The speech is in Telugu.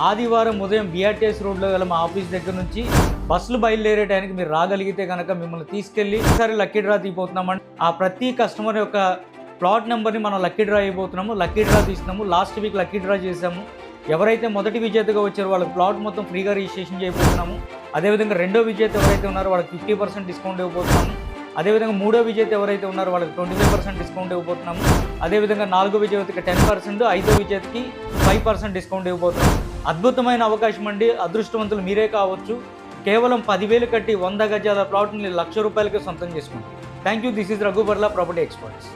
ఆదివారం ఉదయం బీఆర్టీఎస్ రోడ్లో గల మా ఆఫీస్ దగ్గర నుంచి బస్సులు బయలుదేరే టైంకి మీరు రాగలిగితే కనుక మిమ్మల్ని తీసుకెళ్ళి ఈసారి లక్కీ డ్రా తీయబోతున్నామండి. ఆ ప్రతి కస్టమర్ యొక్క ప్లాట్ నెంబర్ని మనం లక్కీ డ్రా అయిపోతున్నాము, లక్కీ డ్రా తీస్తున్నాము. లాస్ట్ వీక్ లక్కీ డ్రా చేసాము. ఎవరైతే మొదటి విజేతగా వచ్చారో వాళ్ళకి ప్లాట్ మొత్తం ఫ్రీగా రిజిస్ట్రేషన్ చేయబోతున్నాము. అదేవిధంగా రెండో విజేత ఎవరైతే ఉన్నారో వాళ్ళకి 50% డిస్కౌంట్ ఇవ్వబోతున్నాము. అదేవిధంగా మూడో విజేత ఎవరైతే ఉన్నారో వాళ్ళకి 25% డిస్కౌంట్ ఇవ్వబోతున్నాము. అదేవిధంగా నాలుగో విజేతకి 10%, ఐదో విజేతకి 5% డిస్కౌంట్ ఇవ్వబోతున్నాము. అద్భుతమైన అవకాశం అండి. అదృష్టవంతులు మీరే కావచ్చు. కేవలం 10,000 కట్టి 100 గజాల ప్లాట్ని ₹1,00,000కి సొంతం చేసుకోండి. Thank you. This is Raghu Barla, property experts.